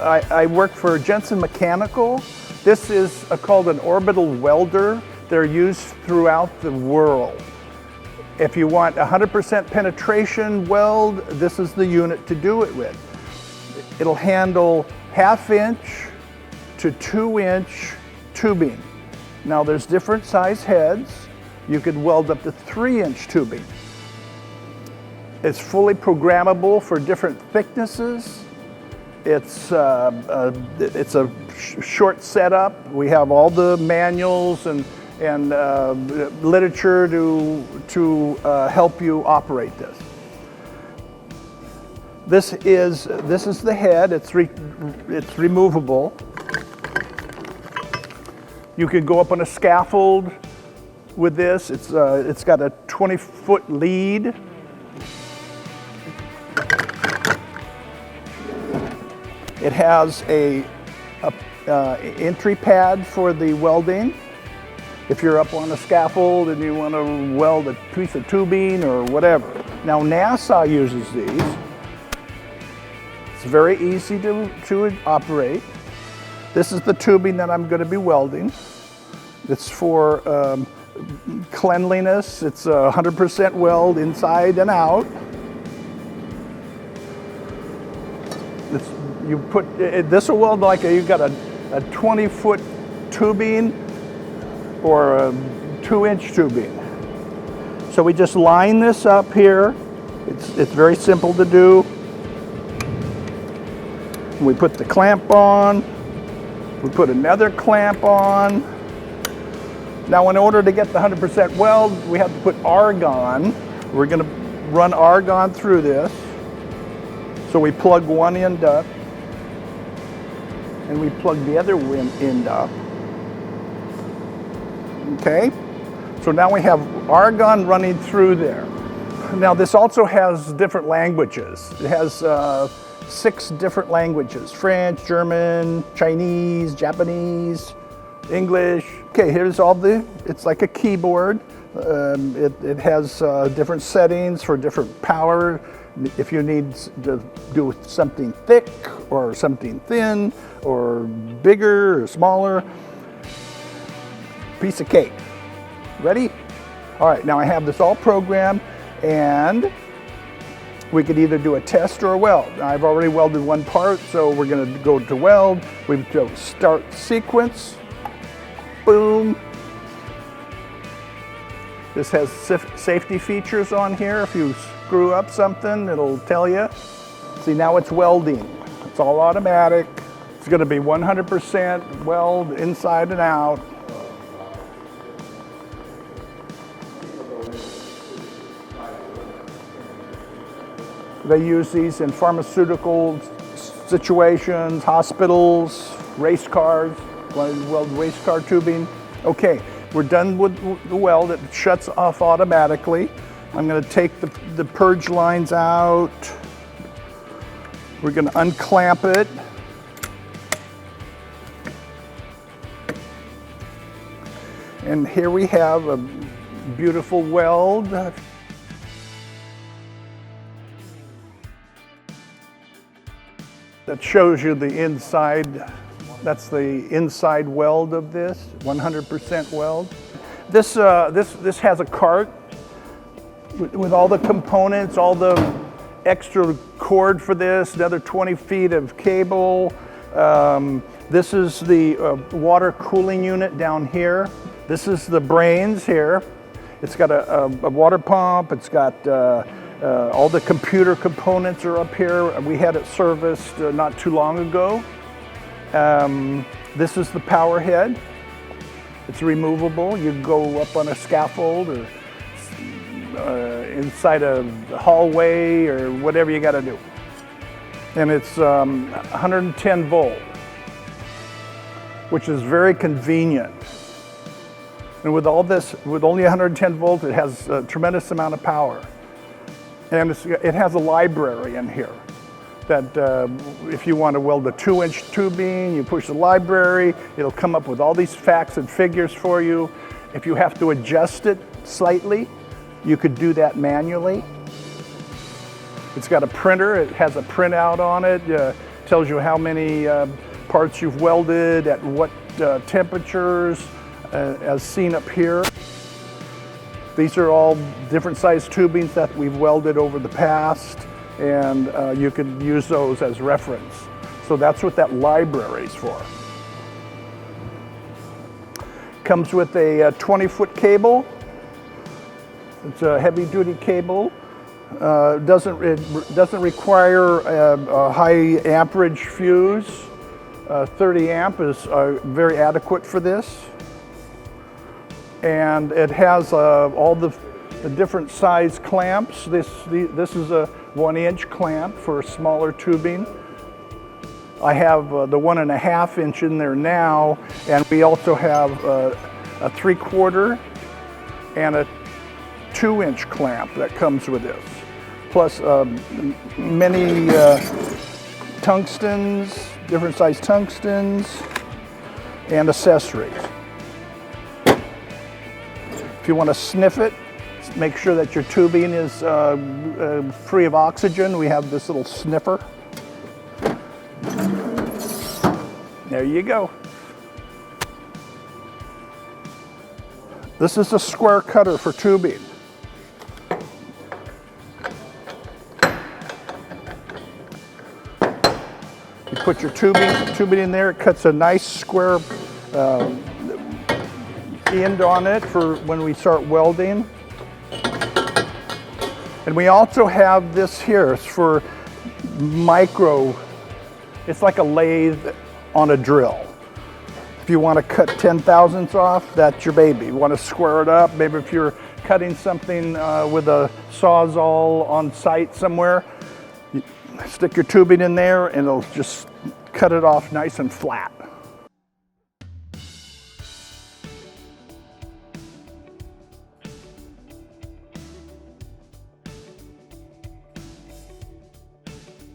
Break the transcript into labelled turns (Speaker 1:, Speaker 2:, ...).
Speaker 1: I work for Jenson Mechanical. This is called an orbital welder. They're used throughout the world. If you want 100% penetration weld, this is the unit to do it with. It'll handle 1/2 inch to 2 inch tubing. Now there's different size heads. You could weld up to 3 inch tubing. It's fully programmable for different thicknesses. It's a short setup. We have all the manuals and literature to help you operate this. This is the head. It's removable. You could go up on a scaffold with this. It's got a 20-foot lead. It has a entry pad for the welding. If you're up on a scaffold and you want to weld a piece of tubing or whatever. Now NASA uses these. It's very easy to operate. This is the tubing that I'm going to be welding. It's for cleanliness. It's 100% weld inside and out. This will weld like you've got a 20-foot tubing or a 2-inch tubing. So we just line this up here. It's very simple to do. We put the clamp on. We put another clamp on. Now in order to get the 100% weld, we have to put argon. We're going to run argon through this. So we plug one end up and we plug the other end up. Okay, so now we have argon running through there. Now this also has different languages. It has 6 different languages: French, German, Chinese, Japanese, English. Okay, here's it's like a keyboard. It has different settings for different power. If you need to do something thick or something thin or bigger or smaller, piece of cake. Ready? All right, now I have this all programmed and we could either do a test or a weld. Now, I've already welded one part, so we're going to go to weld. We go start sequence. Boom. This has safety features on here. If you screw up something, it'll tell you. See, now it's welding. It's all automatic. It's going to be 100% weld inside and out. They use these in pharmaceutical situations, hospitals, race cars. Want to weld race car tubing? Okay, we're done with the weld. It shuts off automatically. I'm going to take the purge lines out. We're going to unclamp it. And here we have a beautiful weld. That shows you the inside. That's the inside weld of this, 100% weld. This has a cart with all the components, all the extra cord for this, another 20 feet of cable. This is the water cooling unit down here. This is the brains here. It's got a water pump. It's got all the computer components are up here. We had it serviced not too long ago. This is the power head. It's removable. You can go up on a scaffold or inside a hallway or whatever you got to do. And it's 110 volt, which is very convenient. And with all this, with only 110 volts, it has a tremendous amount of power. And it has a library in here that if you want to weld a 2-inch tubing, you push the library, it'll come up with all these facts and figures for you. If you have to adjust it slightly, you could do that manually. It's got a printer. It has a printout on it to tells you how many parts you've welded at what temperatures, as seen up here. These are all different size tubings that we've welded over the past, and you can use those as reference. So that's what that library is for. Comes with a 20-foot cable. It's a heavy-duty cable. It doesn't require a high amperage fuse. 30 amp is very adequate for this. And it has all the different size clamps. This is a 1-inch clamp for smaller tubing. I have the 1.5 inch in there now, and we also have a 3/4 and a 2-inch clamp that comes with this. Plus many tungstens, different size tungstens, and accessories. If you want to sniff it, make sure that your tubing is free of oxygen. We have this little sniffer. There you go. This is a square cutter for tubing. You put your tubing in there, it cuts a nice square end on it for when we start welding. And we also have this here. It's for micro, it's like a lathe on a drill. If you want to cut 10/1000ths off, that's your baby. You want to square it up, maybe if you're cutting something with a Sawzall on site somewhere, you stick your tubing in there and it'll just cut it off nice and flat.